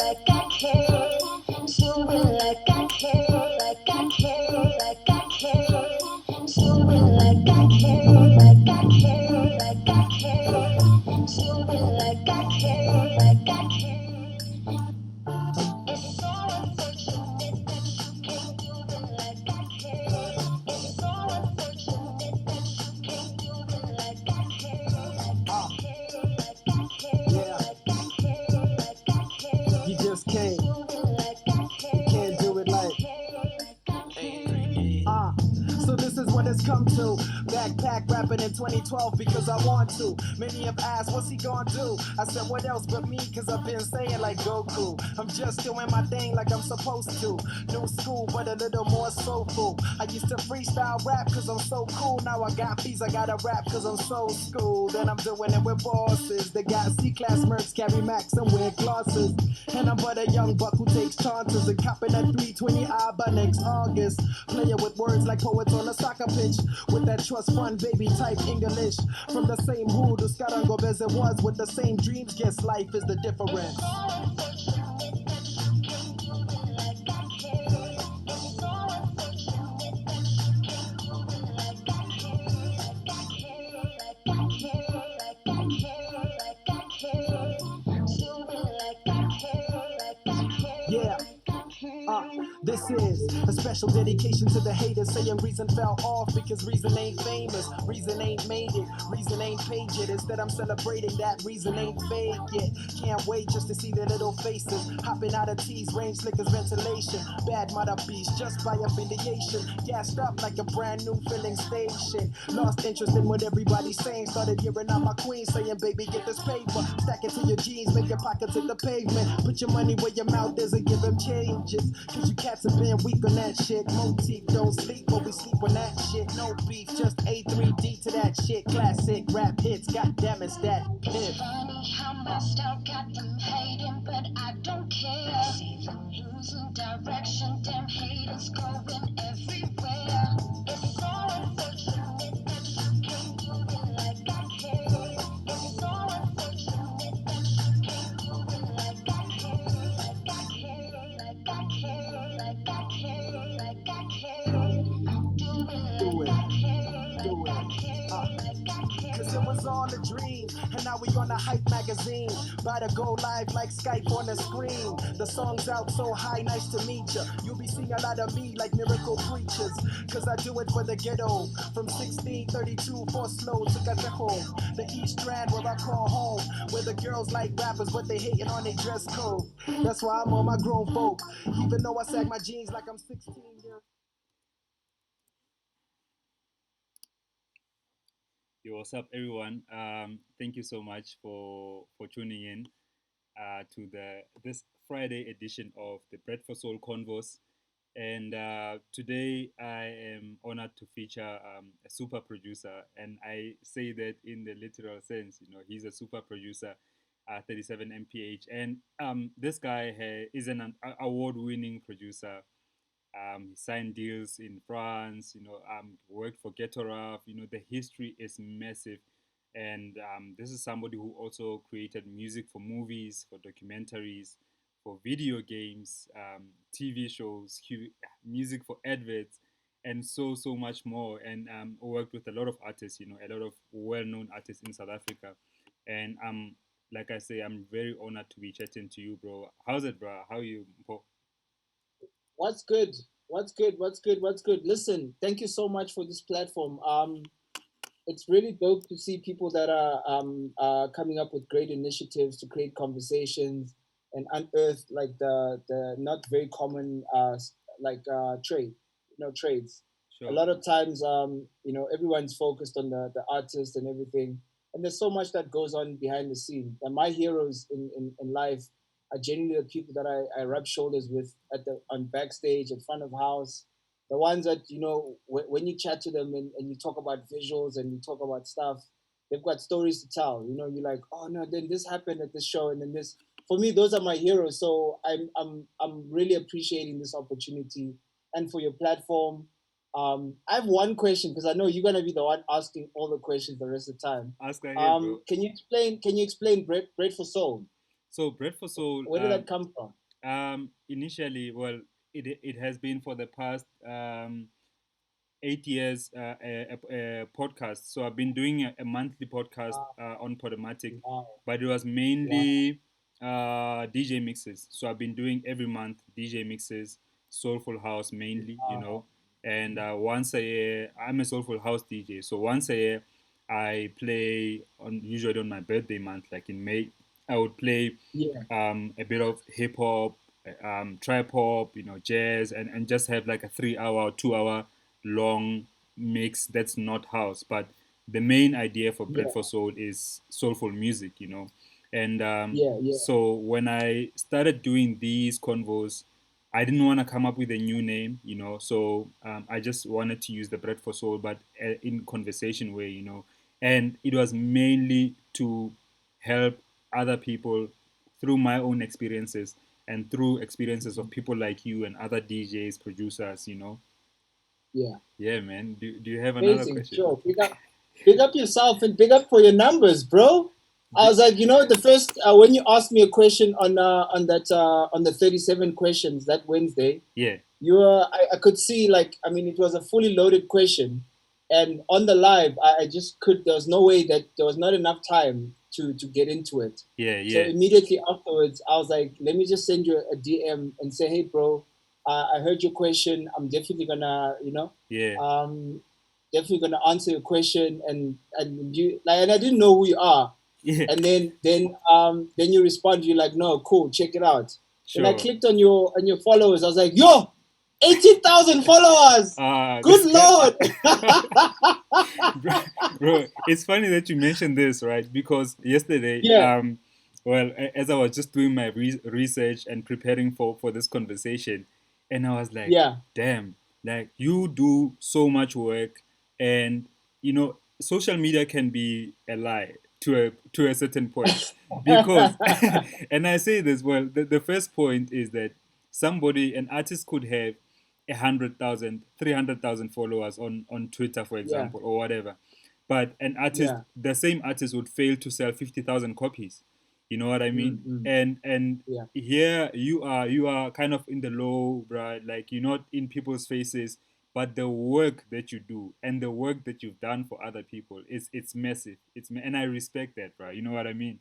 like I care. Do it like I care, like I care, like I care. Do it like I care, like I care, like I care. Do it like I care, like I care. It's so unfortunate that you can't do it like I care. It's so unfortunate that you can't do it like I care. Like I care, like I care, like I care, like I care. You just can't. Do it like I care. You can't do it like. So this is what it's come to. Backpack rapping in 2012 because I want to. Many have asked, what's he gonna do? I said, what else but me? Cause I've been saying like Goku. I'm just doing my thing like I'm supposed to. New school, but a little more soulful. I used to freestyle rap cause I'm so cool. Now I got beats, I gotta rap cause I'm so schooled. And I'm doing it with bosses. They got C-class mercs, carry max and wear glasses. And I'm but a young buck who takes chances and copping at 320 I by next August. Playing with words like poets on a soccer pitch. With that trust fund baby type English. From the same hood as Scarango as it was. With the same dreams, guess life is the difference. Yeah. This is a special dedication to the haters saying reason fell off because reason ain't famous, reason ain't made it, reason ain't paid it. Instead I'm celebrating that reason ain't fake yet. Can't wait just to see their little faces hopping out of tees, range slick as ventilation. Bad mother beast just by affiliation, gassed up like a brand new filling station. Lost interest in what everybody's saying, started hearing out my queen saying baby get this paper, stack it to your jeans, make your pockets hit the pavement, put your money where your mouth is and give them changes. Cause you cats have been weak on that shit. Motif don't sleep, but we sleep on that shit. No beef, just A3D to that shit. Classic rap hits, goddamn it's that pip. It's funny how my style got them hating, but I don't care. See them losing direction, damn haters going everywhere. It's so unfortunate that you can't do it like I care. It's so unfortunate that you can't do it like I care. Like I care, like I care, like I care, like I care. Do it like I care, like I care, like I care. Cause it was all a dream, and now we on a hype magazine. About to go live like Skype on the screen. The song's out so high, nice to meet ya. You'll be seeing a lot of me like miracle preachers. Cause I do it for the ghetto. From 1632 for slow to Catejo. The East Strand where I call home. Where the girls like rappers, but they hating on their dress code. That's why I'm on my grown folk. Even though I sag my jeans like I'm 16 years. Yo, what's up, everyone? Thank you so much for tuning in to the this Friday edition of the Bread4Soul CONVOS. And today I am honored to feature a super producer, and I say that in the literal sense. You know, he's a super producer, 37 mph, and this guy is an award-winning producer. He signed deals in France, worked for Getoraf. You know, the history is massive. And this is somebody who also created music for movies, for documentaries, for video games, TV shows, music for adverts, and so much more. And worked with a lot of artists, a lot of well-known artists in South Africa. And like I say, I'm very honored to be chatting to you, bro. How's it, bro? How are you? What's good? What's good? What's good? What's good? Listen, thank you so much for this platform. It's really dope to see people that are coming up with great initiatives to create conversations and unearth like the not very common trade, trades. A Sure. lot of times, everyone's focused on the artist and everything, and there's so much that goes on behind the scene. And my heroes in life are genuinely the people that I rub shoulders with at the on backstage, at front of house, the ones that when you chat to them and you talk about visuals and you talk about stuff, they've got stories to tell. You're like, oh no, then this happened at this show, and then this. For me, those are my heroes. So I'm really appreciating this opportunity and for your platform. I have one question because I know you're gonna be the one asking all the questions the rest of the time. Ask ahead, bro. Can you explain Bread for Soul? So Bread for Soul, Where did that come from? initially, well, it has been for the past 8 years a podcast. So I've been doing a monthly podcast Wow, on Podomatic, wow, but it was wow. mainly DJ mixes. So I've been doing every month DJ mixes, soulful house mainly, Wow. and once a year I'm a soulful house DJ. So once a year I play on usually on my birthday month, like in May, I would play Yeah, a bit of hip hop, trap hop, jazz, and just have like a 3 hour, 2 hour long mix that's not house. But the main idea for Bread yeah, for Soul is soulful music, And yeah, yeah. so when I started doing these convos, I didn't want to come up with a new name, So I just wanted to use the Bread for Soul, but in conversation way, And it was mainly to help other people through my own experiences and through experiences of Mhm. people like you and other DJs, producers. Yeah. Yeah, man. Do you have another Amazing, question? Joe. Big up yourself and big up for your numbers, bro. I was like, the first when you asked me a question on that on the 37 questions that Wednesday, Yeah, I could see, like, I mean, it was a fully loaded question, and on the live, I just could. There was no way that there was not enough time to get into it. yeah, So yeah, immediately afterwards, I was like, let me just send you a DM and say, hey, bro, I heard your question. I'm definitely gonna, yeah, um, definitely gonna answer your question, and you like, and I didn't know who you are, yeah. and then you respond, you're like, no, cool, check it out. Then I Sure. clicked on your followers. I was like, yo, 18,000 followers. Good This guy, lord. bro, bro. It's funny that you mentioned this, right? Because yesterday, Yeah, well, as I was just doing my research and preparing for this conversation, and I was like, yeah. damn, like you do so much work, and social media can be a lie to a certain point, because, and I say this, well, the first point is that an artist could have 100,000, 300,000 followers on Twitter, for Yeah, example, or whatever. But yeah. the same artist would fail to sell 50,000 copies. You know what I mean? Mm. And Yeah, here you are kind of in the low, right? Like you're not in people's faces, but the work that you do and the work that you've done for other people is it's massive. And I respect that, right? You know what I mean?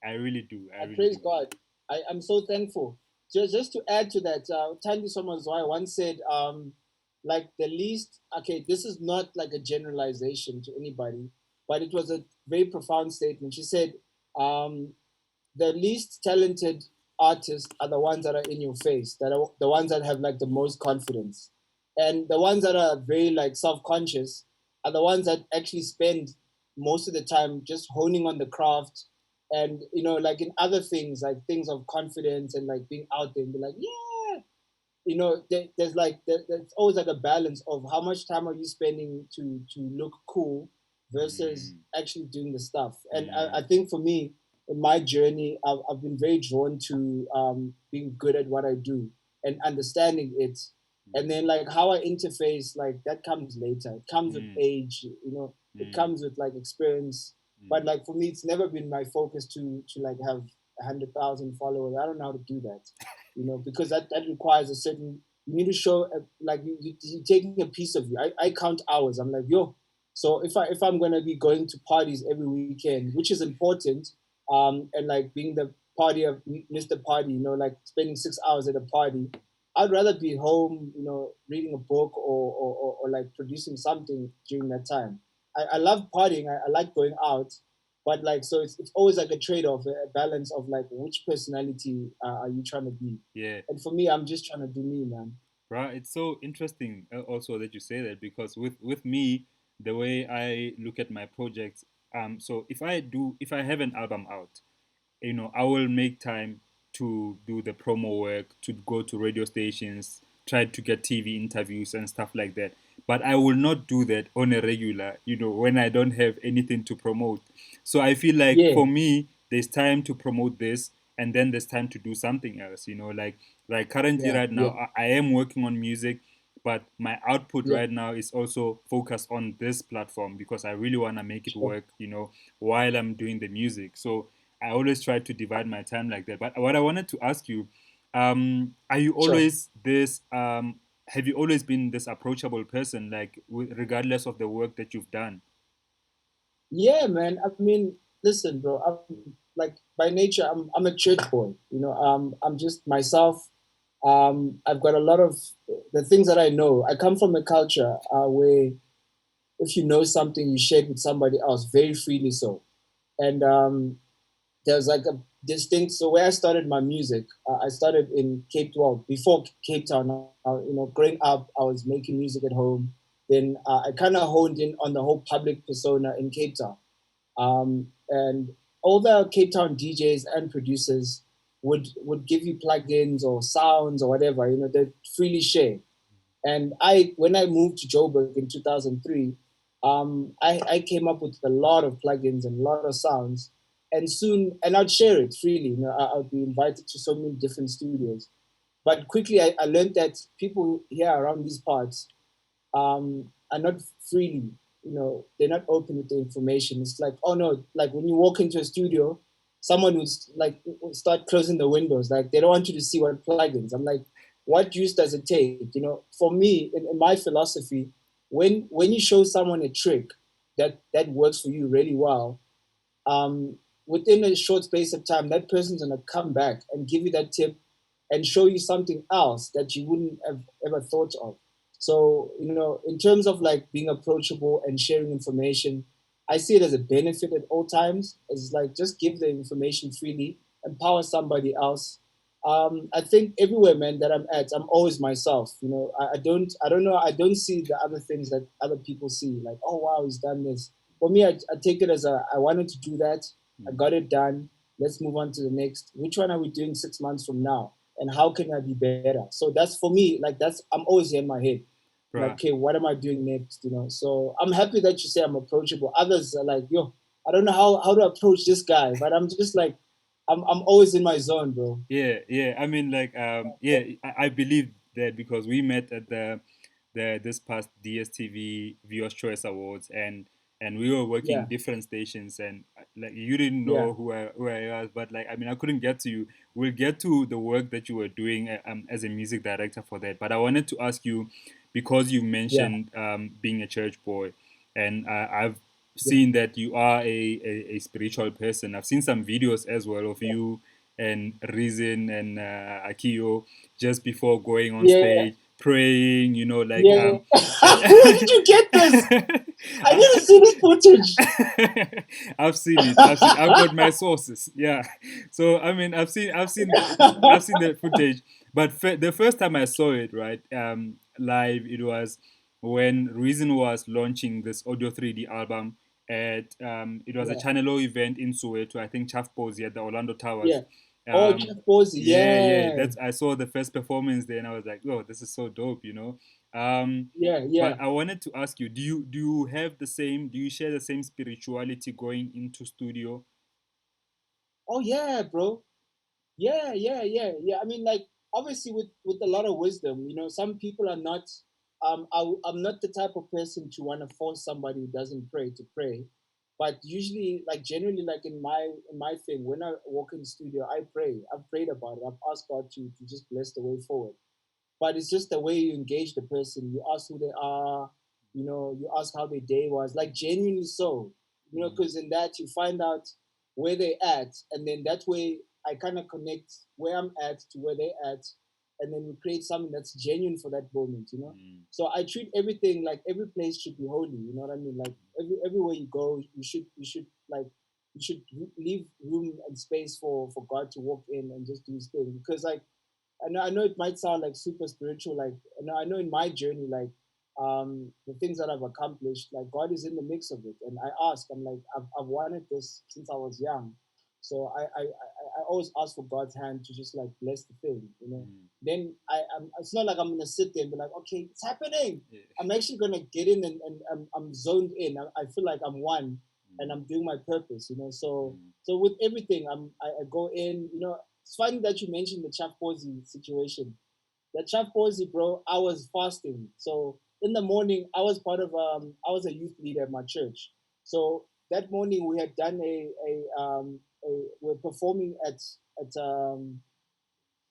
I really do. I I really praise do. God. I'm so thankful. Just to add to that, Tandy Someone's once said, like the least, okay, this is not like a generalization to anybody, but it was a very profound statement. She said, um, the least talented artists are the ones that are in your face, that are the ones that have like the most confidence, and the ones that are very like self-conscious are the ones that actually spend most of the time just honing on the craft, and like in other things, like things of confidence and like being out there and be like, yeah, there's always like a balance of how much time are you spending to look cool versus Mm, actually doing the stuff. And I mm, think for me, in my journey, I've been very drawn to being good at what I do and understanding it. And then like how I interface, like that comes later. It comes with mm, age, it mm, comes with like experience. But mm, like for me, it's never been my focus to like have 100,000 followers. I don't know how to do that, because that requires a certain. You need to show like you're taking a piece of you. I count hours. I'm like, yo. So if I'm gonna be going to parties every weekend, which is important, and like being the party of Mr. Party, like spending 6 hours at a party, I'd rather be home, reading a book or like producing something during that time. I love partying. I like going out, but like so it's always like a trade-off, a balance of like which personality are you trying to be. yeah. And for me, I'm just trying to do me, man. Right. It's so interesting also that you say that, because with me, the way I look at my projects, so if I have an album out, I will make time to do the promo work, to go to radio stations, try to get TV interviews and stuff like that. But I will not do that on a regular, when I don't have anything to promote. So I feel like Yeah, for me, there's time to promote this, and then there's time to do something else, like currently yeah, right now, yeah, I am working on music, but my output yeah. right now is also focused on this platform because I really want to make it Sure. work, while I'm doing the music. So I always try to divide my time like that. But what I wanted to ask you, are you Sure. always this? Have you always been this approachable person, like regardless of the work that you've done? Yeah, man. I mean, listen, bro. I'm like by nature, I'm a church boy. I'm just myself. I've got a lot of the things that I know. I come from a culture where if you know something, you share it with somebody else very freely. So, and there's like a distinct. So where I started my music, I started in Cape 12 before Cape Town. Growing up, I was making music at home. Then I kind of honed in on the whole public persona in Cape Town. And all the Cape Town DJs and producers would give you plugins or sounds or whatever. They freely share. And when I moved to Joburg in 2003, I came up with a lot of plugins and a lot of sounds. And soon, and I'd share it freely. I'd be invited to so many different studios. But quickly, I learned that people here around these parts are not freely, they're not open with the information. It's like, oh no, like when you walk into a studio, someone would start closing the windows. Like they don't want you to see what plugins. I'm like, what use does it take? For me, in my philosophy, when you show someone a trick that works for you really well, um, within a short space of time, that person's gonna come back and give you that tip and show you something else that you wouldn't have ever thought of. So, in terms of like being approachable and sharing information, I see it as a benefit at all times. It's like just give the information freely, empower somebody else. I think everywhere, man, that I'm at, I'm always myself. I don't see the other things that other people see. Like, oh wow, he's done this. For me, I take it as I wanted to do that. I got it done. Let's move on to the next. Which one are we doing 6 months from now? And how can I be better? So that's for me, like I'm always in my head. Like, Bruh. okay, what am I doing next? So I'm happy that you say I'm approachable. Others are like, yo, I don't know how to approach this guy, but I'm just like, I'm always in my zone, bro. Yeah, yeah. I mean, like, yeah. I believe that because we met at the this past DSTV Viewers Choice Awards, and we were working Yeah, different stations, and like you didn't yeah, know who I was, but like, I mean, I couldn't get to you. We'll get to the work that you were doing as a music director for that. But I wanted to ask you because you yeah, mentioned being a church boy, and I've yeah, seen that you are a spiritual person. I've seen some videos as well of you and Reason and Akio just before going on yeah, stage praying, you know, like yeah. and Where did you get this? I didn't see this footage. I've seen it. I've got my sources. Yeah. So I mean, I've seen the footage. But the first time I saw it, right, live, it was when Reason was launching this Audio 3D album at it was a Yeah, Channel O event in Soweto. I think Chaff Posey at the Orlando Towers. yeah. Oh, Jeff Posey, Yeah, yeah. yeah, That's I saw the first performance there, and I was like, "Oh, this is so dope," you know. Um, yeah, but yeah. I wanted to ask you, do you have the same? Do you share the same spirituality going into studio? Oh yeah, bro. Yeah, yeah, yeah, yeah. I mean, like obviously with a lot of wisdom, some people are not. I'm not the type of person to want to force somebody who doesn't pray to pray, but usually, like generally, like in my thing, when I walk in the studio, I pray. I've prayed about it. I've asked God to just bless the way forward. But it's just the way you engage the person. You ask who they are. You ask how their day was, like genuinely so. Mm, Because in that you find out where they at, and then that way I kind of connect where I'm at to where they at, and then we create something that's genuine for that moment. mm, So I treat everything like every place should be holy. You know what I mean? Like everywhere you go, you should leave room and space for God to walk in and just do His thing. Because like I know it might sound like super spiritual. Like I know in my journey, like the things that I've accomplished, like God is in the mix of it. And I'm like, I've wanted this since I was young. So I always ask for God's hand to just like bless the thing. mm, Then it's not like I'm gonna sit there and be like, okay, it's happening. yeah, I'm actually gonna get in and I'm zoned in. I feel like I'm one and mm, I'm doing my purpose. So mm, so with everything, I go in. It's funny that you mentioned the Chaff Posey situation. The Chaff Posey, bro, I was fasting. So in the morning, I was a youth leader at my church. So that morning we had done we're performing at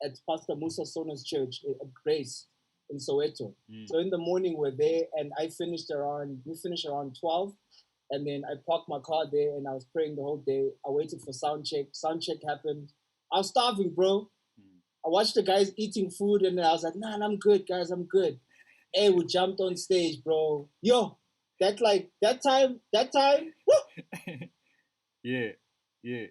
at Pastor Musa Sona's church at Grace in Soweto. Mm. So in the morning we're there, and we finished around 12, and then I parked my car there, and I was praying the whole day. I waited for sound check. Sound check happened. I was starving, bro. I watched the guys eating food, and I was like, "Nah, I'm good, guys. I'm good." Hey, we jumped on stage, bro. Yo, that time, woo! Yeah, yeah,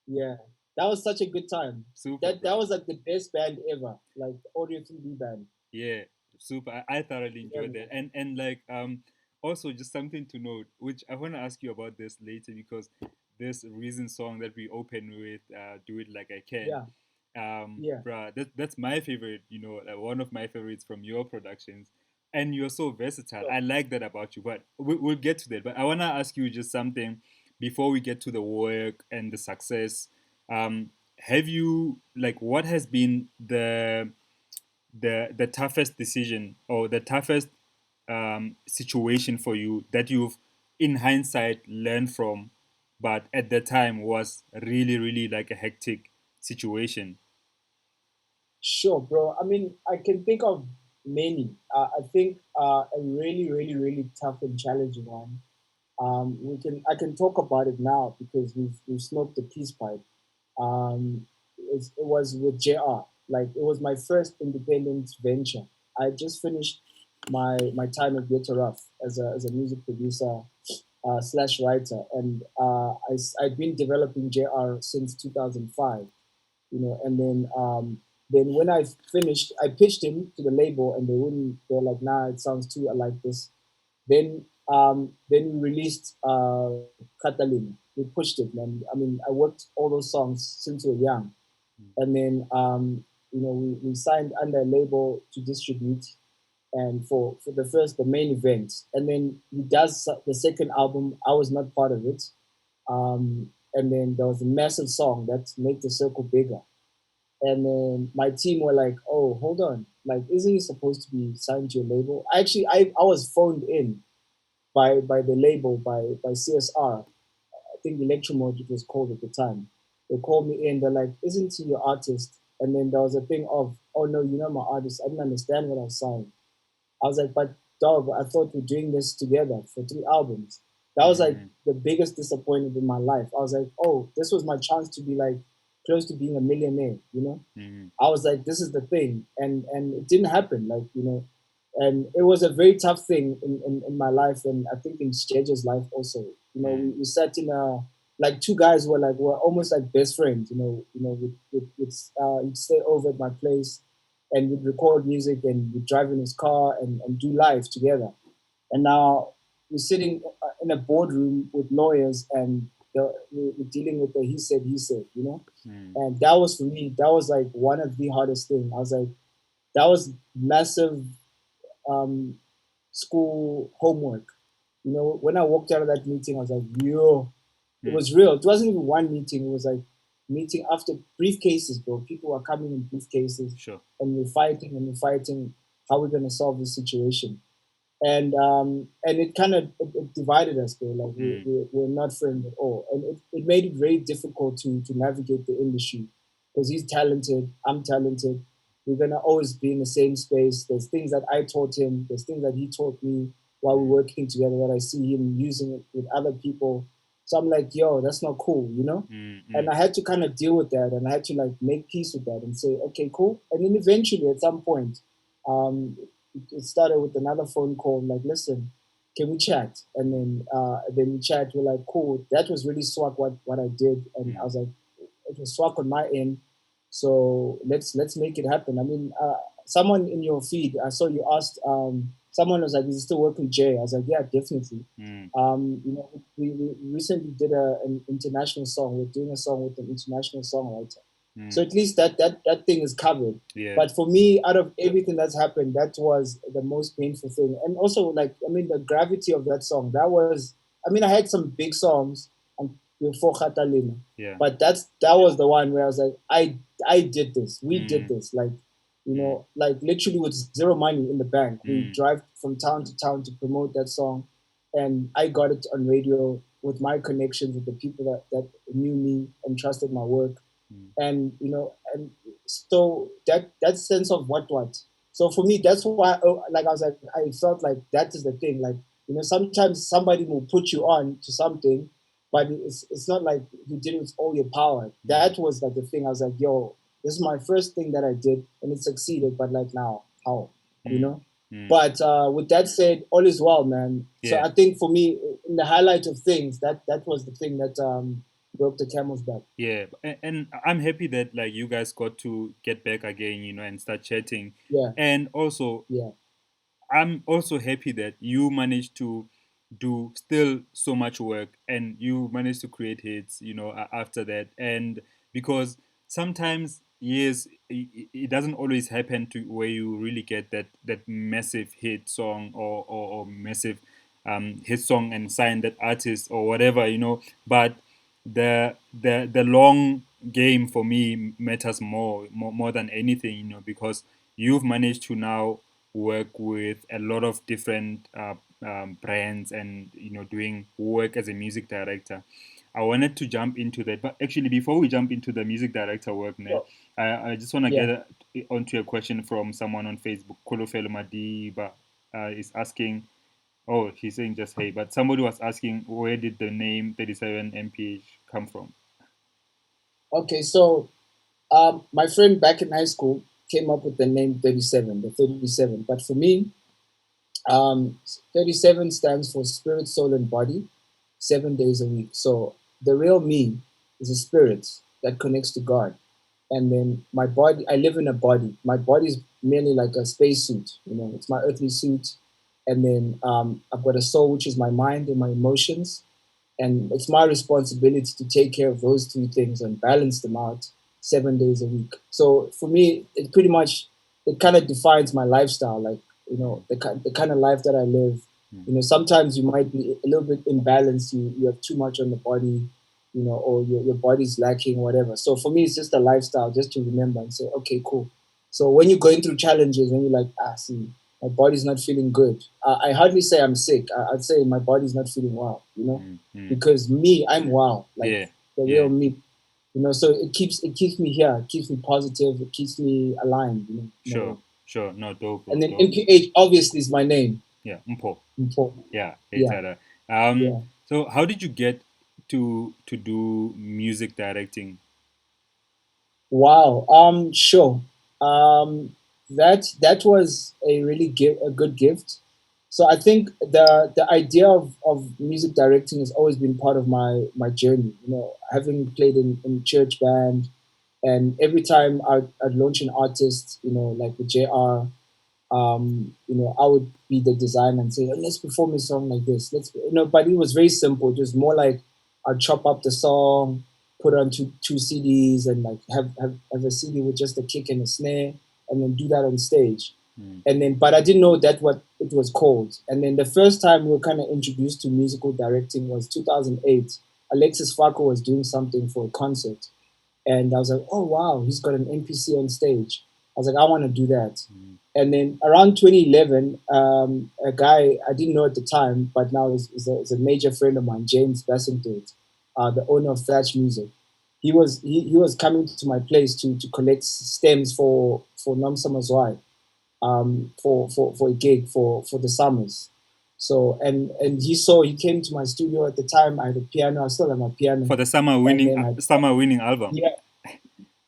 Yeah, that was such a good time. super, That bro. was like the best band ever, like Audio 3D band. Yeah, super. I thoroughly Yeah, enjoyed that, man. and like also just something to note, which I want to ask you about this later because this recent song that we open with, "Do It Like I Can," Yeah, yeah. bruh, that's my favorite. You know, like one of my favorites from your productions, and you're so versatile. So, I like that about you. But we'll get to that. But I want to ask you just something before we get to the work and the success. Have you like what has been the toughest decision or the toughest situation for you that you've in hindsight learned from, but at the time was really really like a hectic situation? sure, bro. I mean, I can think of many. I think a really, really, really tough and challenging one. I can talk about it now because we've smoked the peace pipe. It was with JR. Like it was my first independent venture. I just finished my time at Ghetto Rough as a music producer slash writer, and I'd been developing JR since 2005. You know, and then when I finished, I pitched him to the label, and they wouldn't. They're like, "Nah, it sounds too like this." Then we released Catalina. We pushed it, man. I mean, I worked all those songs since we were young, and then we signed under a label to distribute, and for the main event, and then he does the second album. I was not part of it, and then there was a massive song that made the circle bigger, and then my team were like, "Oh, hold on, like, isn't he supposed to be signed to your label?" I was phoned in by the label by CSR. I think Electromode it was called at the time. They called me in. They're like, "Isn't he your artist?" And then there was a thing of, "Oh no, you're not my artist." I didn't understand what I was saying. I was like, "But dog, I thought we're doing this together for 3 albums." That was like Mm-hmm. the biggest disappointment in my life. I was like, "Oh, this was my chance to be like close to being a millionaire," you know? Mm-hmm. I was like, this is the thing, and it didn't happen, like, and it was a very tough thing in my life, and I think in Sjeja's life also. We sat in a like two guys were almost like best friends. He'd stay over at my place, and we'd record music, and we'd drive in his car and do live together. And now we're sitting in a boardroom with lawyers, and we're dealing with the he said, Mm-hmm. and that was for me, that was like one of the hardest things. I was like, that was massive um, school homework. When I walked out of that meeting, I was like, yo, it Mm-hmm. was real. It wasn't even one meeting. It was like meeting after briefcases, bro. People were coming in briefcases, Sure. and we're fighting how we're going to solve this situation. And it kind of it divided us, though. Like Mm-hmm. we're not friends at all, and it made it very difficult to navigate the industry, because he's talented, I'm talented. We're gonna always be in the same space. There's things that I taught him, there's things that he taught me while we're working together, that I see him using it with other people. So I'm like, yo, that's not cool, Mm-hmm. and I had to kind of deal with that, and I had to like make peace with that and say, okay, cool. And then eventually, at some point, um, it started with another phone call, like, listen, can we chat? And then we chat. We're like, cool. That was really swag what I did, and I was like, it was swag on my end. So let's make it happen. I mean, someone in your feed, I saw you asked. Someone was like, "Is it still working, Jay?" I was like, "Yeah, definitely." Mm-hmm. We recently did an international song. We're doing a song with an international songwriter. So Mm-hmm. at least that thing is covered. Yeah. But for me, out of everything that's happened, that was the most painful thing. And also, like, I mean, the gravity of that song. That was, I mean, I had some big songs before Catalina, Yeah. but that was the one where I was like, I did this. We did Mm-hmm. this. Like, like literally with zero money in the bank, we Mm-hmm. drive from town to town to promote that song, and I got it on radio. with my connections with the people that knew me and trusted my work, and and so that sense of what. So for me, that's why, like I was like, I felt like that is the thing. Like, sometimes somebody will put you on to something, but it's not like you did it with all your power. That was like the thing. I was like, yo, this is my first thing that I did, and it succeeded. But like now, how, you know? But with that said, all is well, man. So Yeah. I think for me, in the highlight of things, that was the thing that broke the camel's back. Yeah, and I'm happy that like you guys got to get back again, and start chatting. Yeah, And also, yeah, I'm also happy that you managed to do still so much work and you managed to create hits, after that. And because sometimes, yes, it doesn't always happen to where you really get that massive hit song or massive hit song and sign that artist or whatever, but the long game for me matters more than anything, because you've managed to now work with a lot of different brands and doing work as a music director. I wanted to jump into that, but actually before we jump into the music director work, ne, sure. I just want to Yeah. get onto a question from someone on Facebook. Kolofelo Madiba is asking. Oh, he's saying just hey, but somebody was asking where did the name 37 mph come from? Okay, so my friend back in high school came up with the name 37, the 37. But for me, 37 stands for spirit, soul, and body, 7 days a week. So the real me is a spirit that connects to God. And then my body, I live in a body. My body is merely like a spacesuit, it's my earthly suit. And then I've got a soul, which is my mind and my emotions. And it's my responsibility to take care of those three things and balance them out 7 days a week. So for me, it kind of defines my lifestyle. Like, the kind of life that I live. Sometimes you might be a little bit imbalanced. You have too much on the body, or your body's lacking, whatever. So for me, it's just a lifestyle, just to remember and say, okay, cool. So when you're going through challenges and you're like, see, my body's not feeling good. I hardly say I'm sick. I'd say my body's not feeling well, because me, I'm well, like Yeah, the real me, So it keeps me here, it keeps me positive, it keeps me aligned, sure, no, dope, And then dope. MPH obviously is my name. Yeah, Mpo. Mpo. Yeah, Yeah, Etara. yeah. So how did you get to do music directing? Wow. Sure. That was a good gift. So I think the idea of music directing has always been part of my journey. Having played in church band, and every time I'd launch an artist, like with JR, I would be the designer and say, "Oh, let's perform a song like this. But it was very simple. Just more like I'd chop up the song, put it on two CDs, and like have a CD with just a kick and a snare, and then do that on stage. And then, but I didn't know that what it was called. And then the first time we were kind of introduced to musical directing was 2008. Alexis Farco was doing something for a concert, and I was like, oh wow, he's got an NPC on stage. I was like, I want to do that. And then around 2011, a guy I didn't know at the time, but now is a major friend of mine, James Bassington, the owner of Thatch Music. He was coming to my place to collect stems for Namsa Mazwai, for a gig for the summers. So and he came to my studio at the time. I had a piano. I still have my piano. For the summer winning album. Yeah,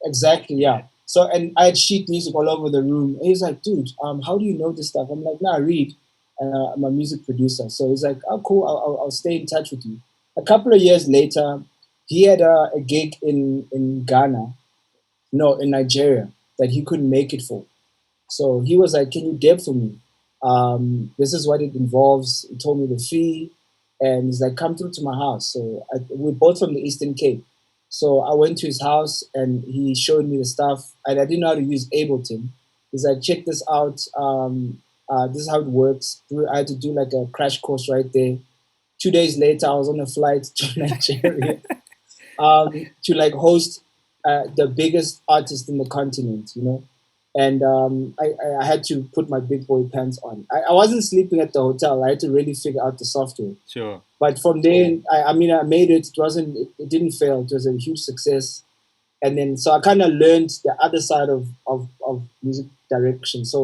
exactly. Yeah. So and I had sheet music all over the room. And he's like, dude, how do you know this stuff? I'm like, nah, I read. I'm a music producer. So he's like, oh, cool. I'll stay in touch with you. A couple of years later, he had a gig in Ghana, no, in Nigeria, that he couldn't make it for. So he was like, can you deb for me? This is what it involves. He told me the fee. And he's like, come through to my house. So we're both from the Eastern Cape. So I went to his house and he showed me the stuff. And I didn't know how to use Ableton. He's like, check this out. This is how it works. I had to do like a crash course right there. 2 days later, I was on a flight to Nigeria to like host the biggest artist in the continent, and I had to put my big boy pants on. I wasn't sleeping at the hotel. I had to really figure out the software. Sure. But from there, I mean, I made it. It wasn't. It didn't fail. It was a huge success. And then, so I kind of learned the other side of music direction. So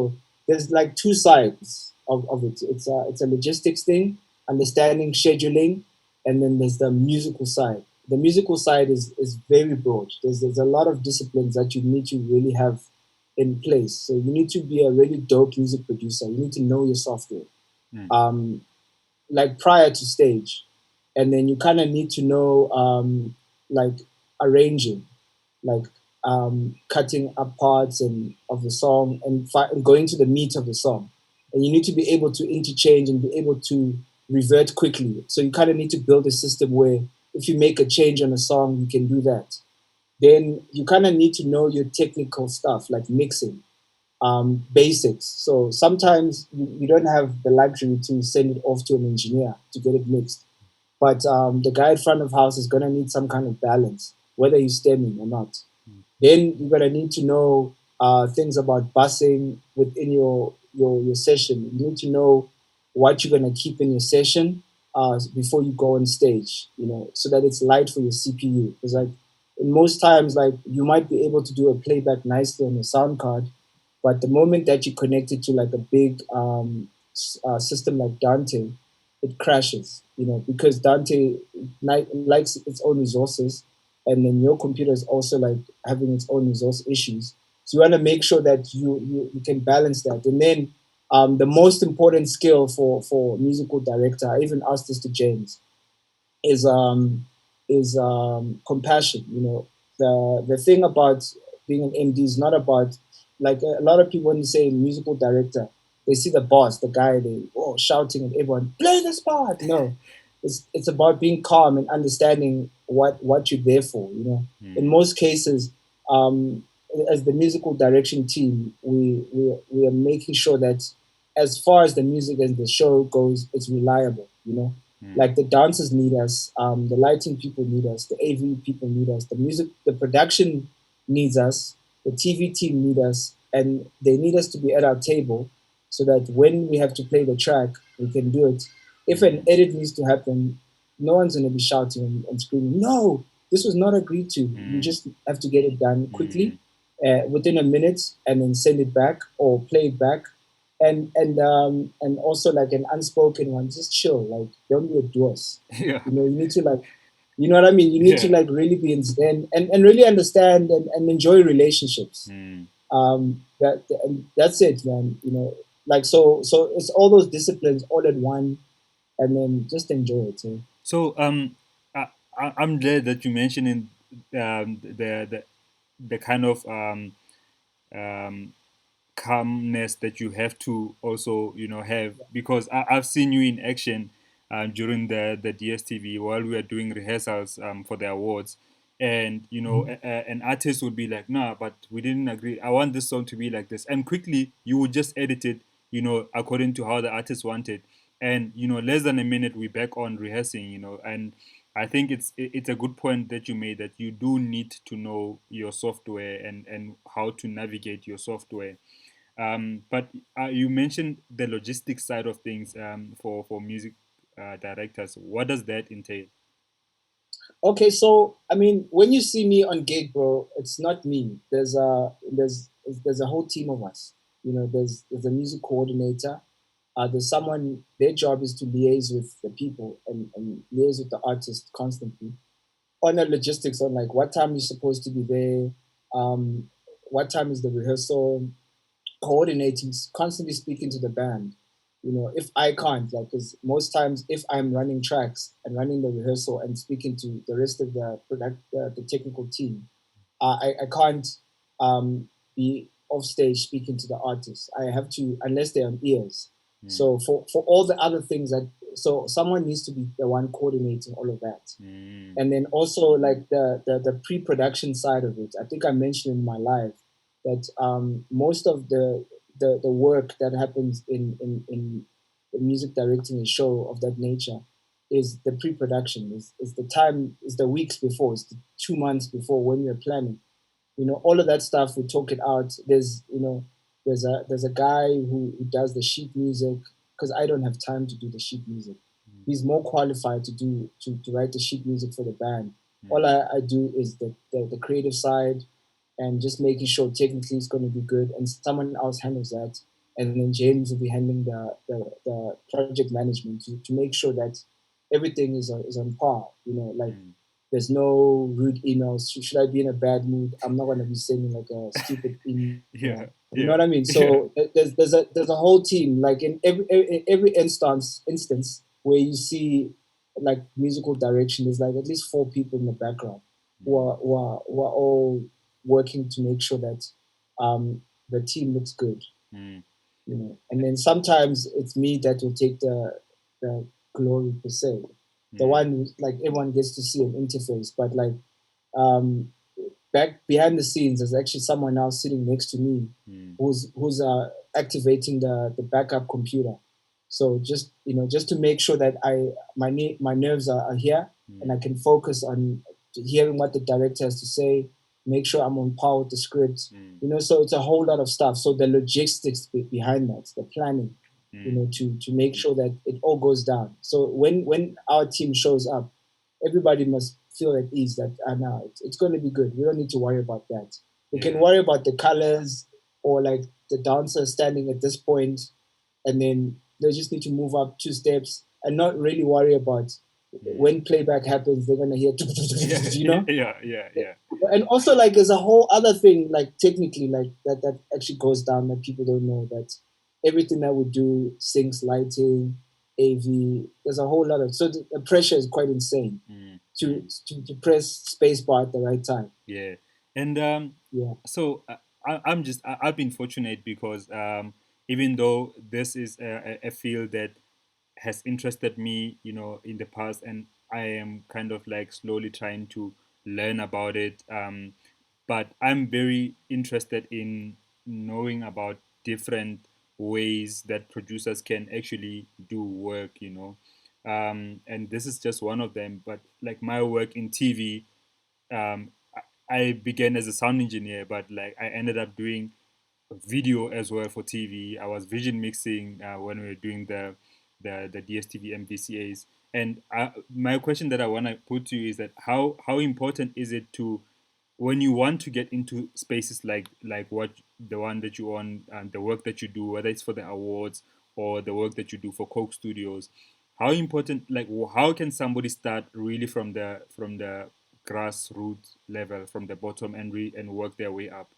there's like two sides of it. It's a logistics thing, understanding scheduling, and then there's the musical side. The musical side is very broad. There's a lot of disciplines that you need to really have in place. So you need to be a really dope music producer. You need to know your software. Mm. Like prior to stage, and then you kind of need to know like arranging, like cutting up parts and of the song and going to the meat of the song, and you need to be able to interchange and be able to revert quickly. So you kind of need to build a system where if you make a change on a song, you can do that. Then you kind of need to know your technical stuff like mixing, basics. So sometimes you don't have the luxury to send it off to an engineer to get it mixed. But the guy in front of house is going to need some kind of balance, whether he's stemming or not. Then you're going to need to know things about busing within your session. You need to know what you're going to keep in your session before you go on stage, so that it's light for your CPU. Because like in most times, like you might be able to do a playback nicely on a sound card, but the moment that you connect it to like a big system like Dante, it crashes, because Dante likes its own resources, and then your computer is also like having its own resource issues. So you want to make sure that you can balance that. And then the most important skill for musical director, I even asked this to James, is compassion. The thing about being an MD is not about, like, a lot of people when you say musical director, they see the boss, the guy, they shouting at everyone, play this part. No, it's about being calm and understanding what you're there for. In Mm. most cases, um, as the musical direction team, we are making sure that as far as the music and the show goes, it's reliable. Mm. Like the dancers need us, the lighting people need us, the AV people need us, the production needs us, the TV team need us, and they need us to be at our table so that when we have to play the track, we can do it. If an Mm. edit needs to happen, no one's going to be shouting and screaming, no, this was not agreed to. You Mm. just have to get it done quickly, Mm. within a minute, and then send it back or play it back, and also like an unspoken one, just chill, like don't be a doers. Yeah. You need to like, you know what I mean, you need to Yeah. like really be in zen and really understand and enjoy relationships. Mm. And that's it, man. Like, so it's all those disciplines all at one, and then just enjoy it. So I'm glad that you mentioned in the kind of um, calmness that you have to also have, because I've seen you in action during the DSTV while we were doing rehearsals for the awards, and an artist would be like, nah, but we didn't agree, I want this song to be like this, and quickly you would just edit it according to how the artist wanted, and less than a minute we back on rehearsing, and I think it's a good point that you made, that you do need to know your software and how to navigate your software. But you mentioned the logistics side of things for music directors. What does that entail? Okay, so I mean, when you see me on gig, bro, it's not me. There's a whole team of us. There's a music coordinator. There's someone. Their job is to liaise with the people and liaise with the artist constantly on the logistics, on like what time you're supposed to be there, what time is the rehearsal, coordinating, constantly speaking to the band. If I can't, like, because most times if I'm running tracks and running the rehearsal and speaking to the rest of the technical team, I can't be off stage speaking to the artists. I have to, unless they're on ears. Mm, So for all the other things so someone needs to be the one coordinating all of that. mm, And then also like the pre-production side of it. I think I mentioned in my live that most of the work that happens in the music directing a show of that nature is the pre-production, is the time, is the weeks before, it's the 2 months before when you're planning. all of that stuff. We talk it out. There's a guy who does the sheet music, because I don't have time to do the sheet music. He's more qualified to write the sheet music for the band. All I do is the creative side, and just making sure technically it's going to be good, and someone else handles that, and then James will be handling the project management to make sure that everything is on par. Like there's no rude emails. Should I be in a bad mood, I'm not going to be sending like a stupid email. Yeah, You know yeah, what I mean? yeah. So there's a whole team, like in every instance where you see like musical direction. There's like at least four people in the background who are all working to make sure that um, the team looks good. Mm. And then sometimes it's me that will take the glory per se, the Mm. one like everyone gets to see an interface, but like um, back behind the scenes, there's actually someone else sitting next to me Mm. who's activating the backup computer. So just to make sure that my nerves are here, and I Mm. can focus on hearing what the director has to say, make sure I'm on par with the script. Mm. So it's a whole lot of stuff. So the logistics behind that, the planning, Mm. to make sure that it all goes down. So when our team shows up, everybody must feel at ease that no, it's going to be good. We don't need to worry about that. We can Yeah. worry about the colors, or like the dancer standing at this point, and then they just need to move up two steps and not really worry about Mm. when playback happens. They're gonna hear, Yeah, you know. yeah, yeah, yeah. And also, like, there's a whole other thing, like technically, like that actually goes down that people don't know, that everything that we do, syncs, lighting, AV, there's a whole lot of, so the pressure is quite insane Mm. to Mm. to press spacebar at the right time. Yeah, and Yeah. so I've been fortunate because even though this is a field that has interested me, in the past, and I am kind of like slowly trying to learn about it. But I'm very interested in knowing about different ways that producers can actually do work, and this is just one of them. But like my work in TV, um, I began as a sound engineer, but like I ended up doing video as well for TV. I was vision mixing when we were doing the DSTV MVCAs. And my question that I want to put to you is that how important is it to, when you want to get into spaces like what the one that you on, and the work that you do, whether it's for the awards or the work that you do for Coke Studios, how important, like how can somebody start really from the grassroots level, from the bottom, and work their way up?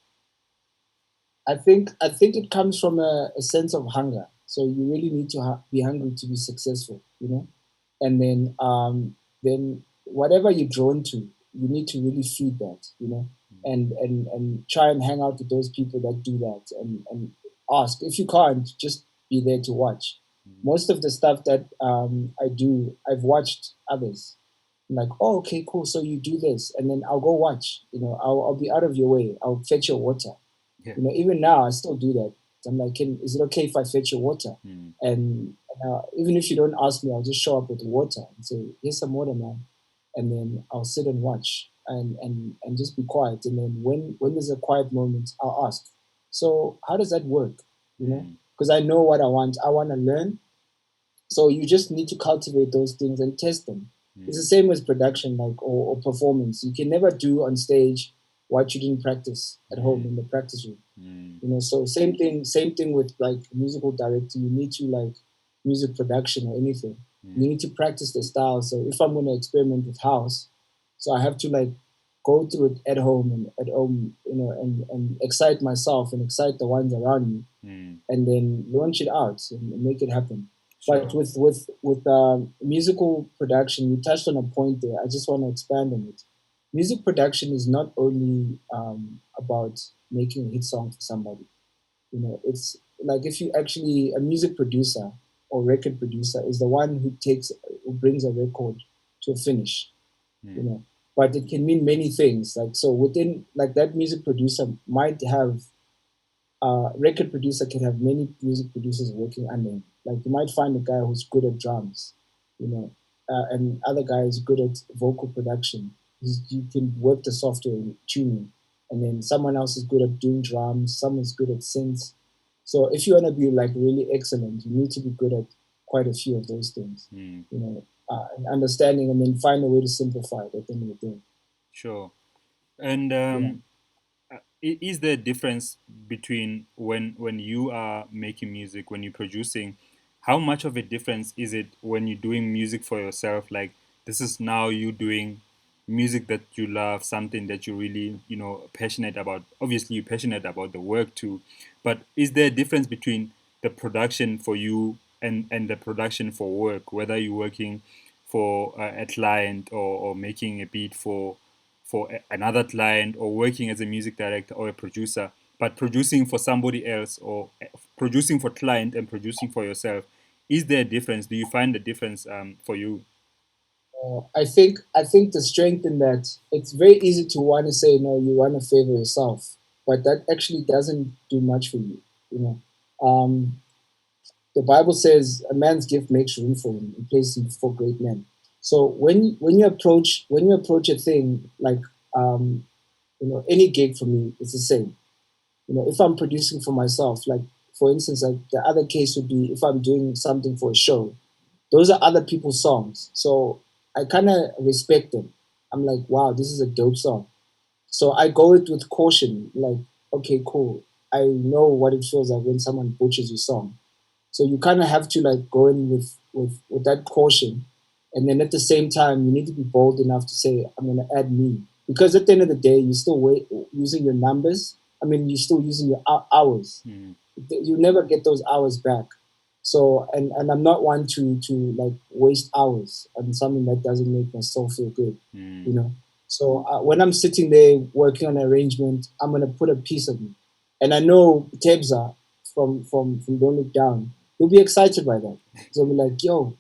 I think it comes from a sense of hunger. So you really need to be hungry to be successful, and then whatever you're drawn to, you need to really feed that, and try and hang out with those people that do that, and ask. If you can't, just be there to watch. Mm. Most of the stuff that I do, I've watched others. I'm like, oh, okay, cool. So you do this, and then I'll go watch. I'll be out of your way. I'll fetch your water. Yeah. Even now I still do that. I'm like, is it okay if I fetch your water? Mm. And even if you don't ask me, I'll just show up with water and say, here's some water, man. And then I'll sit and watch, and just be quiet. And then when there's a quiet moment, I'll ask, so how does that work? Mm. Because I know what I want. I want to learn. So you just need to cultivate those things and test them. It's the Mm. same as production, like, or performance. You can never do on stage what you didn't practice at home Mm. in the practice room. Mm. So same thing with like musical directing. You need to, like, music production or anything, you Mm. need to practice the style. So if I'm going to experiment with house, so I have to, like, go through it at home, and excite myself and excite the ones around me, Mm. and then launch it out and make it happen. But Sure. with musical production, you touched on a point there. I just want to expand on it. Music production is not only about making a hit song for somebody. It's like, if you actually, a music producer or record producer is the one who brings a record to a finish. you Mm. know but it can mean many things. Like, so within, like, that music producer might have, record producer can have many music producers working under him. Like, you might find a guy who's good at drums, and other guy is good at vocal production. You can work the software and tuning. and then someone else is good at doing drums, someone's good at synths. So if you want to be like really excellent, you need to be good at quite a few of those things, Mm. and understanding, and then find a way to simplify it at the end of the day. Sure. And Yeah. is there a difference between when you are making music, when you're producing? How much of a difference is it when you're doing music for yourself? Like, this is now you doing music that you love, something that you really, passionate about. Obviously, you're passionate about the work too, but is there a difference between the production for you and the production for work? Whether you're working for a client, or making a beat for another client, or working as a music director or a producer, but producing for somebody else, or producing for client and producing for yourself, is there a difference? Do you find the difference for you? I think the strength in that, it's very easy to want to say no, you want to favor yourself, but that actually doesn't do much for you. You know, the Bible says a man's gift makes room for him and places him before great men. So when you approach a thing like, any gig for me, it's the same. If I'm producing for myself, like for instance, like the other case would be if I'm doing something for a show, those are other people's songs. So I kind of respect them. I'm like, wow, this is a dope song. So I go it with caution, like, okay, cool. I know what it feels like when someone butchers your song. So you kind of have to like go in with that caution, and then at the same time you need to be bold enough to say I'm going to add me, because at the end of the day you're still using your numbers. I mean, you're still using your hours. Mm. You never get those hours back. So and I'm not one to like waste hours on something that doesn't make my soul feel good, Mm. you know. So when I'm sitting there working on an arrangement, I'm gonna put a piece of me, and I know Tebza from Don't Look Down, he'll be excited by that. So I'll be like, yo,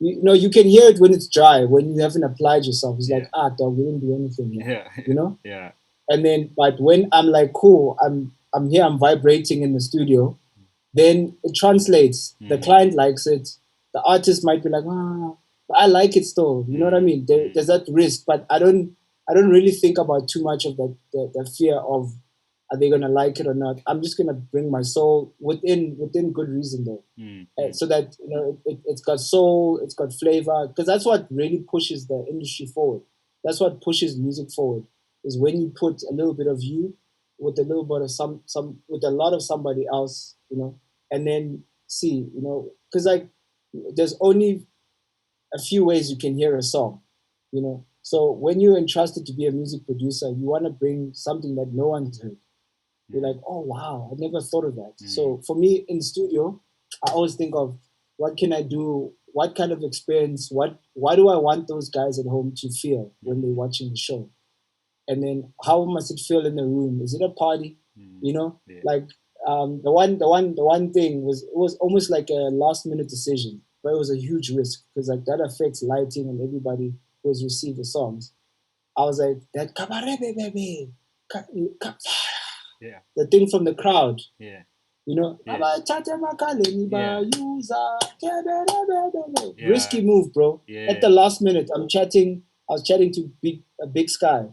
you can hear it when it's dry, when you haven't applied yourself. It's like, Yeah. dog, we didn't do anything here, Yeah. you know. Yeah. And then, but when I'm like, cool, I'm here, I'm vibrating in the studio, then it translates. The Mm. client likes it. The artist might be like, but I like it still. You know what I Mm. mean? Mm. There's that risk, but I don't really think about too much of the fear of, are they gonna like it or not. I'm just gonna bring my soul within good reason though, Mm. Mm. so that it's got soul, it's got flavor, because that's what really pushes the industry forward. That's what pushes music forward, is when you put a little bit of you with a little bit of some with a lot of somebody else, and then see, because like there's only a few ways you can hear a song. So when you're entrusted to be a music producer, you want to bring something that no one's heard. You're Mm. like, oh wow, I never thought of that. Mm. So for me in studio, I always think of, what can I do? What kind of experience? Why do I want those guys at home to feel when they're Mm. watching the show? And then how must it feel in the room? Is it a party? Mm. You know, Yeah. like the one thing was, it was almost like a last minute decision, but it was a huge risk because like that affects lighting and everybody who has received the songs. I was like, that kabarebe baby, Yeah. the thing from the crowd, Yeah. you know, Yeah. Yeah. risky Yeah. move, bro. At Yeah. the last minute, I was chatting to Big Sky.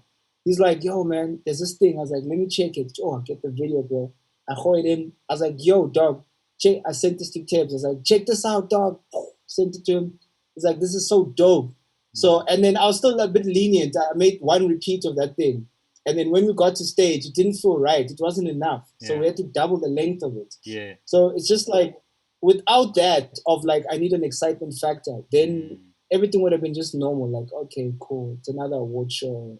He's like, yo, man, there's this thing. I was like, let me check it. Oh, get the video, bro. I called it in. I was like, yo, dog, check. I sent this to Tibbs. I was like, check this out, dog. Sent it to him. He's like, this is so dope. So, Mm. and then I was still a bit lenient. I made one repeat of that thing. And then when we got to stage, it didn't feel right. It wasn't enough. So Yeah. we had to double the length of it. Yeah. So it's just like, without that of like, I need an excitement factor, then Mm. everything would have been just normal. Like, okay, cool. It's another award show.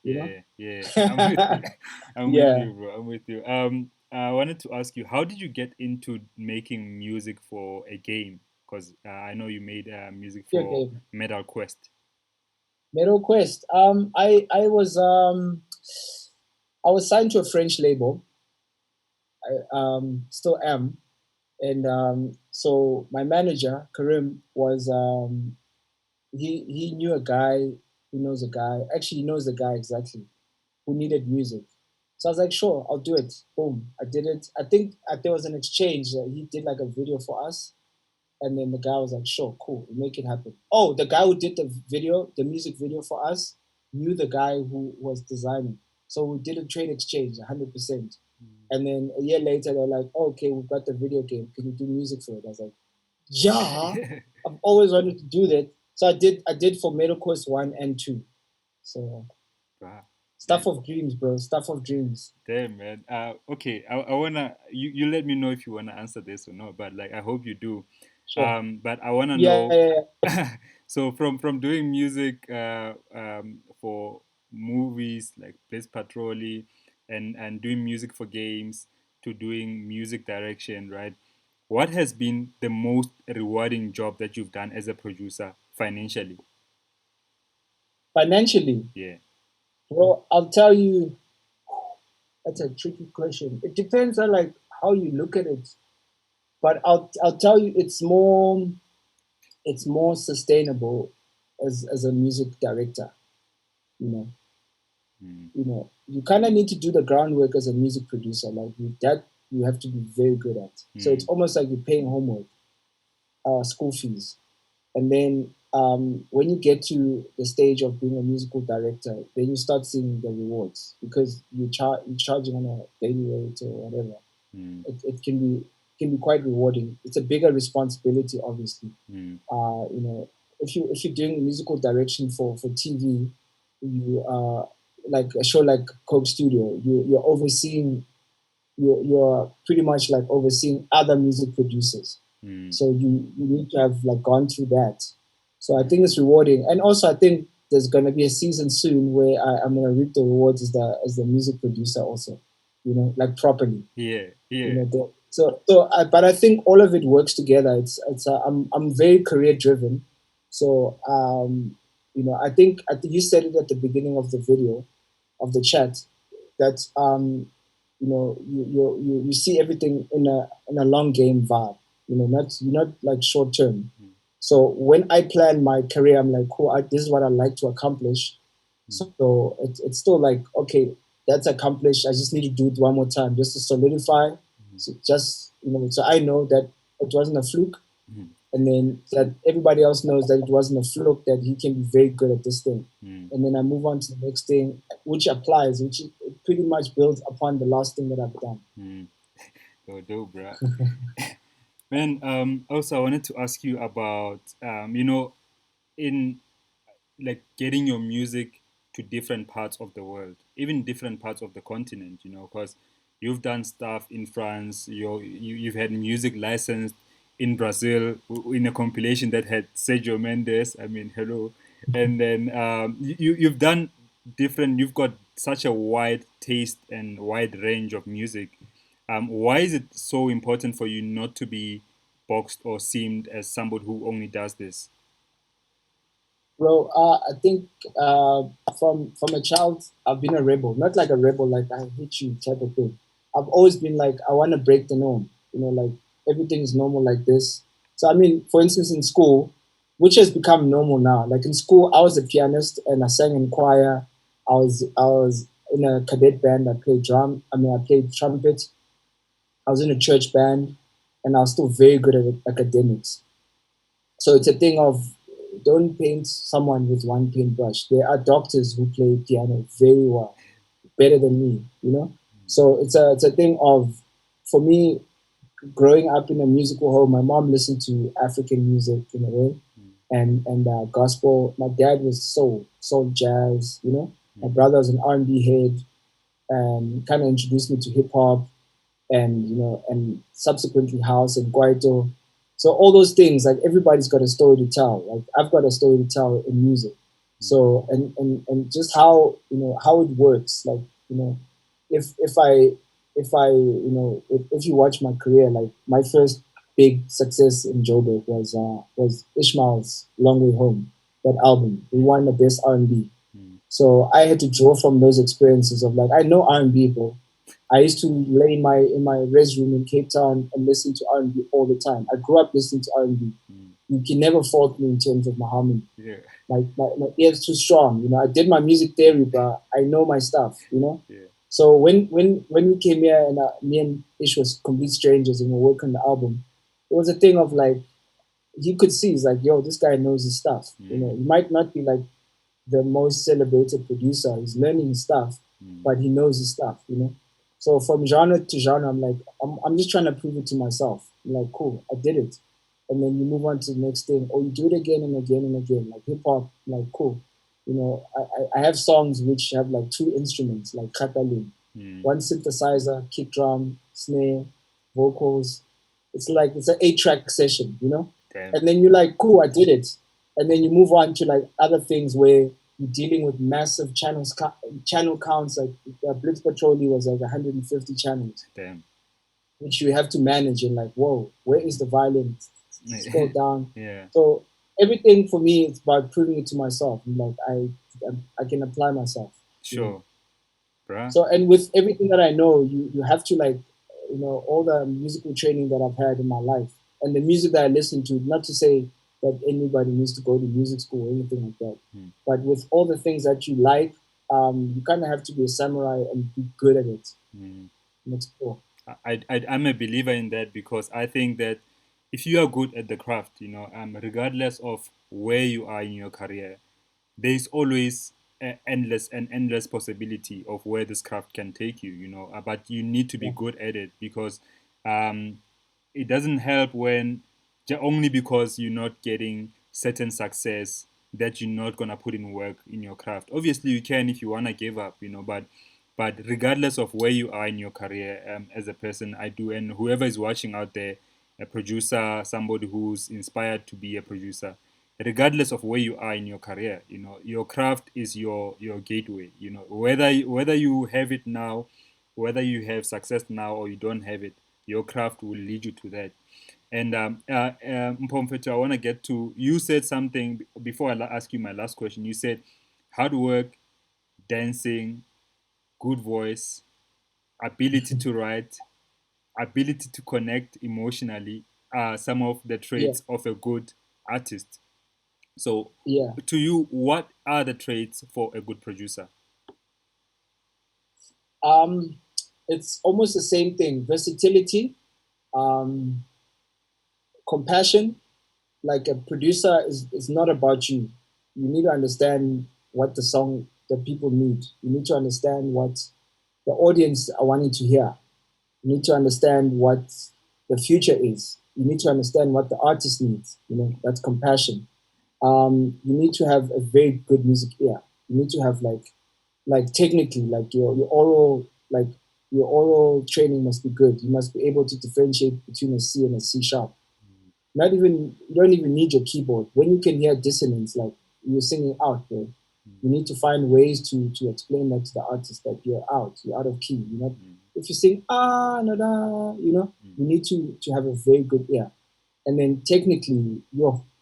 You know? Yeah. Yeah. I'm with you. I'm with Yeah. you, bro. I'm with you. I wanted to ask you, how did you get into making music for a game? Because I know you made music for Okay. Metal Quest. Metal Quest. I was signed to a French label. I still am. And so my manager, Karim, was he knew a guy, he knows a guy. Actually, he knows the guy exactly who needed music. So I was like, sure, I'll do it. Boom, I did it. I think there was an exchange. He did like a video for us, and then the guy was like, sure, cool, we'll make it happen. Oh, the guy who did the music video for us, knew the guy who was designing. So we did a trade exchange, 100%. Mm. And then a year later, they're like, oh, okay, we've got the video game. Can you do music for it? I was like, yeah, I've always wanted to do that. So I did for Middle Course 1 and 2. So Wow. stuff Man. of dreams, bro. Stuff of dreams. Damn, man. Okay, I wanna you let me know if you wanna answer this or not, but like I hope you do. Sure. But I wanna Yeah, know. yeah, yeah. So from doing music for movies like Blaze Patrolly and doing music for games to doing music direction, right? What has been the most rewarding job that you've done as a producer financially? Financially, Yeah. bro, I'll tell you, that's a tricky question. It depends on like how you look at it. But I'll tell you, it's more sustainable as a music director. You know, Mm, you kind of need to do the groundwork as a music producer. Like that, you have to be very good at. So it's mm, almost like you're paying homework, school fees. And then when you get to the stage of being a musical director, then you start seeing the rewards because you're charging on a daily rate or whatever. mm, It can be quite rewarding. It's a bigger responsibility, obviously. mm, If you're doing musical direction for TV, you like a show like Coke Studio, you're overseeing you're pretty much like overseeing other music producers. mm, So you need to have like gone through that. So I mm. think it's rewarding, and also I think there's gonna be a season soon where I'm gonna reap the rewards as the music producer also, like properly. Yeah, yeah. But I think all of it works together. I'm very career driven, so I think you said it at the beginning of the video, of the chat, that you see everything in a long game vibe. Not you're not like short term. Mm, So when I plan my career, I'm like, cool. This is what I'd like to accomplish. mm, So it's still like, okay, that's accomplished. I just need to do it one more time just to solidify. mm, So I know that it wasn't a fluke, mm, and then that everybody else knows that it wasn't a fluke, that he can be very good at this thing. mm, And then I move on to the next thing, which it pretty much builds upon the last thing that I've done. mm. Oh, dope, bro. Man, also I wanted to ask you about, in like getting your music to different parts of the world, even different parts of the continent, because you've done stuff in France, you've had music licensed in Brazil in a compilation that had Sergio Mendes. I mean, hello. And then you've done different, you've got such a wide taste and wide range of music. Why is it so important for you not to be boxed or seemed as somebody who only does this? Bro, I think from a child, I've been a rebel. Not like a rebel, like I hate you type of thing. I've always been like, I want to break the norm. Like everything is normal like this. So I mean, for instance, in school, which has become normal now. Like in school, I was a pianist and I sang in choir. I was in a cadet band. I played drum. I mean, I played trumpet. I was in a church band, and I was still very good at academics. So it's a thing of, don't paint someone with one paintbrush. There are doctors who play piano very well, better than me. So it's a thing of, for me, growing up in a musical home. My mom listened to African music in a way, Mm, and gospel. My dad was soul jazz. My mm, brother was an R&B head, and kind of introduced me to hip hop, and subsequently house and kwaito. So all those things, like everybody's got a story to tell. Like I've got a story to tell in music. mm, So and just how it works. Like if you watch my career, like my first big success in Joburg was Ishmael's Long Way Home. That album, we won the best R&B. mm, So I had to draw from those experiences of like, I know R&B, bro. I used to lay in my res room in Cape Town and listen to R&B all the time. I grew up listening to R&B. mm. You can never fault me in terms of my harmony. Yeah, My ear's too strong. I did my music theory, but I know my stuff. yeah. So when we came here, and me and Ish was complete strangers and we were working on the album, it was a thing of like, you could see, it's like, yo, this guy knows his stuff. Mm, He might not be like the most celebrated producer. He's learning his stuff, but he knows his stuff, you know. So from genre to genre, I'm like, I'm just trying to prove it to myself. I'm like, cool, I did it. And then you move on to the next thing, or you do it again and again and again, like hip hop, like cool. You know, I have songs which have like two instruments, like khatalin, one synthesizer, kick drum, snare, vocals. It's like it's an 8-track session, you know. Damn. And then you're like, cool, I did it. And then you move on to like other things where you're dealing with massive channel counts. Like Blitz Patrol was like 150 channels, Damn. which you have to manage. And like, whoa, where is the violin? Scroll down. Yeah. So everything for me is about proving it to myself. I'm like I can apply myself. You know? Sure. Bruh. So and with everything that I know, you have to like, you know, all the musical training that I've had in my life and the music that I listen to. Not to say that anybody needs to go to music school or anything like that, but with all the things that you like, you kind of have to be a samurai and be good at it. That's cool. I'm a believer in that because I think that if you are good at the craft, regardless of where you are in your career, there is always an endless possibility of where this craft can take you. But you need to be good at it because um, it doesn't help when only because you're not getting certain success that you're not gonna put in work in your craft. Obviously, you can if you wanna give up, but regardless of where you are in your career, as a person, I do, and whoever is watching out there, a producer, somebody who's inspired to be a producer, regardless of where you are in your career, your craft is your gateway. Whether you have it now, whether you have success now or you don't have it, your craft will lead you to that. And Mpomfeto, I want to get to, you said something before I ask you my last question. You said hard work, dancing, good voice, ability to write, ability to connect emotionally are some of the Yeah, traits of a good artist. So, yeah. to you, what are the traits for a good producer? Um, it's almost the same thing: versatility, um, compassion. Like a producer is not about you. You need to understand what the song that people need. You need to understand what the audience are wanting to hear. You need to understand what the future is. You need to understand what the artist needs. You know, that's compassion. You need to have a very good music ear. You need to have like technically, like your oral training must be good. You must be able to differentiate between a C and a C sharp. Not even you don't even need your keyboard. When you can hear dissonance, like you're singing out, bro, you need to find ways to explain that to the artist that you're out of key. You know, if you sing no da, you need to have a very good ear. And then technically,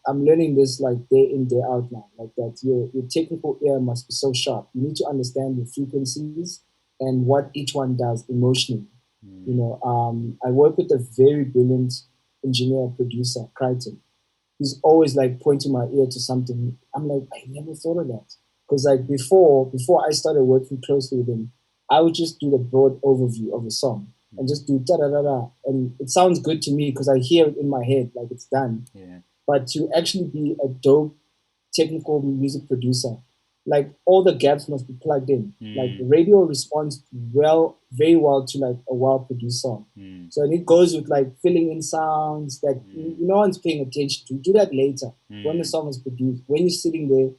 I'm learning this like day in day out now, like that your technical ear must be so sharp. You need to understand the frequencies and what each one does emotionally. I work with a very brilliant engineer producer, Crichton. He's always like pointing my ear to something. I'm like, I never thought of that. Because like before I started working closely with him, I would just do the broad overview of a song and just do da da da da, and it sounds good to me because I hear it in my head like it's done. Yeah. But to actually be a dope technical music producer, like all the gaps must be plugged in. Like the radio responds very well to like a well produced song. So and it goes with like filling in sounds that no one's paying attention to. Do that later when the song is produced. When you're sitting there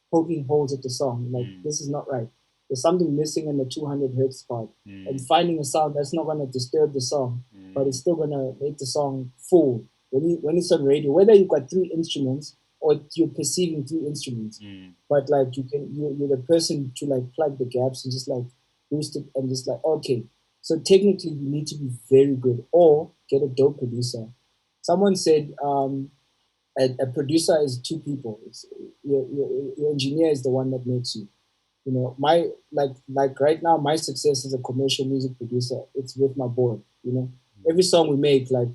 poking holes at the song, like this is not right. There's something missing in the 200 hertz part, and finding a sound that's not going to disturb the song, but it's still going to make the song full. When it's on radio, whether you've got three instruments or you're perceiving three instruments, but like you're the person to like plug the gaps and just like boost it and just like okay. So technically, you need to be very good or get a dope producer. Someone said a producer is two people. Your engineer is the one that makes you. My like right now, my success as a commercial music producer, it's with my boy. Every song we make, like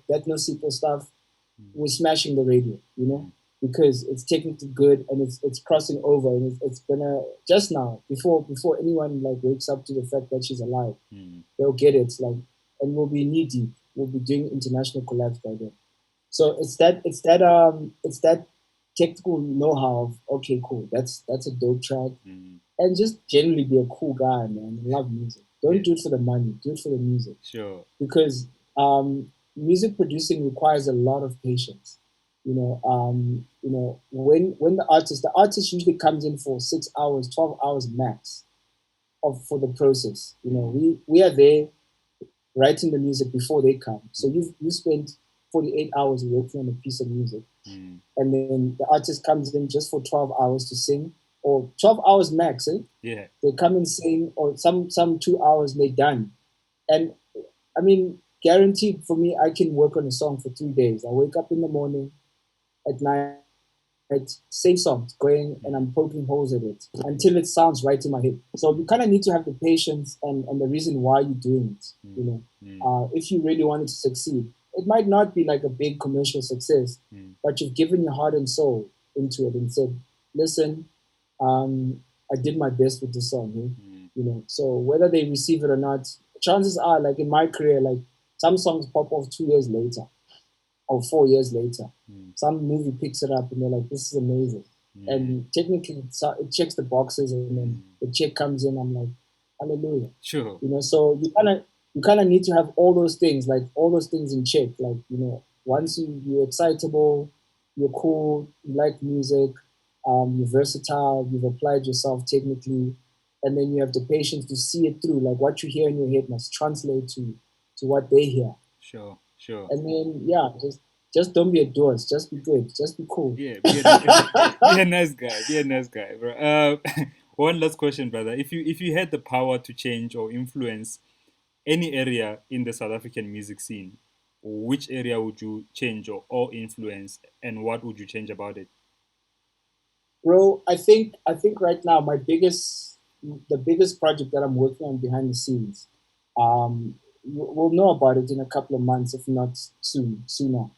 that no sequel stuff, we're smashing the radio. Because it's technically good and it's crossing over and it's gonna just now before anyone like wakes up to the fact that she's alive, they'll get it. Like, and we'll be knee deep. We'll be doing international collabs by then. So it's that technical know-how of, okay, cool, that's a dope track, Mm. and just generally be a cool guy, man. Love music. Don't Yeah. do it for the money. Do it for the music, Sure. because music producing requires a lot of patience. When the artist usually comes in for 6 hours, 12 hours max of for the process. Mm. We are there writing the music before they come. So you spent 48 hours working on a piece of music, Mm. and then the artist comes in just for 12 hours to sing, or 12 hours max. Yeah. They come and sing, or some 2 hours and they're done. And I mean, guaranteed for me, I can work on a song for 3 days. I wake up in the morning, at night, same song going, and I'm poking holes in it until it sounds right in my head. So you kind of need to have the patience and the reason why you're doing it. If you really wanted to succeed, it might not be like a big commercial success, but you've given your heart and soul into it and said, "Listen, I did my best with the song." So whether they receive it or not, chances are, like in my career, like some songs pop off 2 years later or 4 years later. Some movie picks it up and they're like, "This is amazing." And technically, it checks the boxes, and then the check comes in. I'm like, "Hallelujah!" Sure. So you kind of need to have all those things, like all those things in check. Like once you're excitable, you're cool, you like music, you're versatile, you've applied yourself technically, and then you have the patience to see it through. Like what you hear in your head must translate to what they hear. Sure. Sure. And then yeah, just don't be a doers. Just be good. Just be cool. Yeah. Be a nice guy. Be a nice guy, bro. One last question, brother. If you had the power to change or influence any area in the South African music scene, which area would you change or influence, and what would you change about it? Bro, I think right now the biggest project that I'm working on behind the scenes, we'll know about it in a couple of months, if not sooner.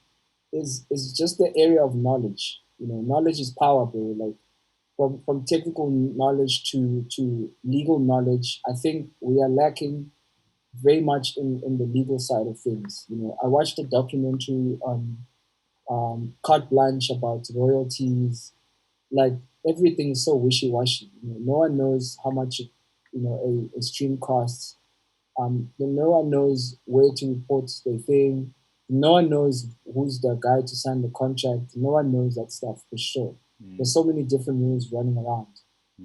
Is just the area of knowledge. Knowledge is power, bro. Like from technical knowledge to legal knowledge, I think we are lacking very much in the legal side of things. I watched a documentary on carte blanche about royalties. Like everything is so wishy-washy. No one knows how much a stream costs. No one knows where to report their thing. No one knows who's the guy to sign the contract. No one knows that stuff for sure. There's so many different rules running around.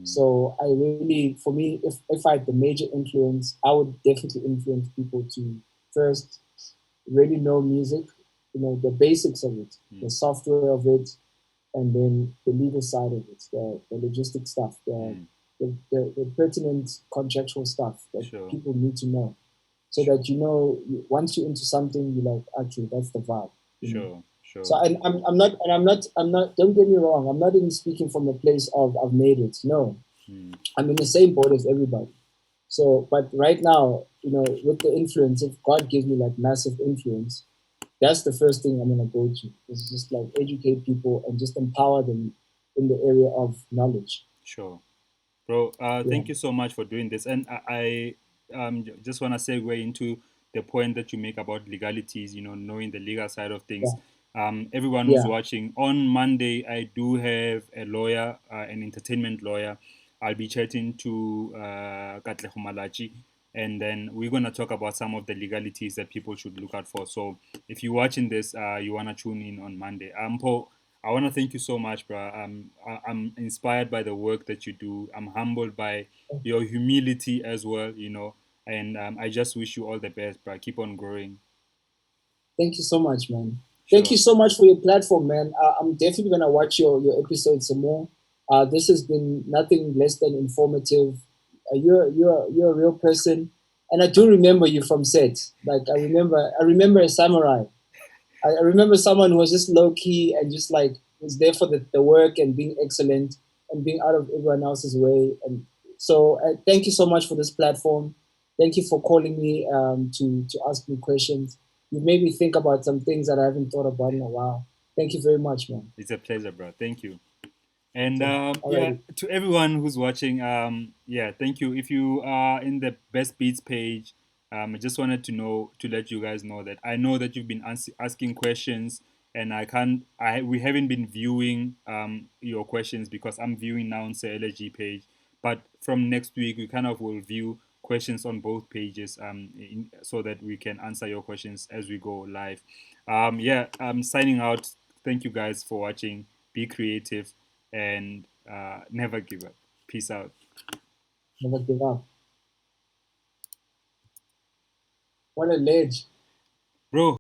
So I really, for me, if I had the major influence, I would definitely influence people to first really know music, the basics of it, the software of it, and then the legal side of it, the logistic stuff, the pertinent contractual stuff that Sure. people need to know, so that once you're into something, you're like, actually, that's the vibe. Sure. Sure. So I'm not. Don't get me wrong. I'm not even speaking from a place of I've made it. No, I'm in the same boat as everybody. So, but right now, with the influence, if God gives me like massive influence, that's the first thing I'm gonna go to. Is just like educate people and just empower them in the area of knowledge. Sure. Bro, Yeah, thank you so much for doing this. And just want to segue into the point that you make about legalities, knowing the legal side of things. yeah, Everyone who's yeah. watching, on Monday, I do have a lawyer, an entertainment lawyer. I'll be chatting to Katle Malachi, and then we're going to talk about some of the legalities that people should look out for. So if you're watching this, you want to tune in on Monday. Paul, I want to thank you so much, bro. I'm inspired by the work that you do. I'm humbled by your humility as well, and I just wish you all the best, bro. Keep on growing. Thank you so much, man. Thank you Sure. so much for your platform, man. I'm definitely gonna watch your episodes some more. This has been nothing less than informative. You're a real person, and I do remember you from set. Like I remember a samurai. I remember someone who was just low key and just like was there for the work and being excellent and being out of everyone else's way. And so, thank you so much for this platform. Thank you for calling me to ask me questions. You've made me think about some things that I haven't thought about in a while. Thank you very much, man. It's a pleasure, bro. Thank you. And Okay. yeah, Alrighty. to everyone who's watching, yeah, thank you. If you are in the Best Beats page, I just wanted to let you guys know that I know that you've been asking questions, and we haven't been viewing your questions because I'm viewing now on Sir LSG page. But from next week, we kind of will view questions on both pages so that we can answer your questions as we go live. Yeah, I'm signing out. Thank you guys for watching. Be creative and never give up. Peace out. Never give up. What a ledge. Bro.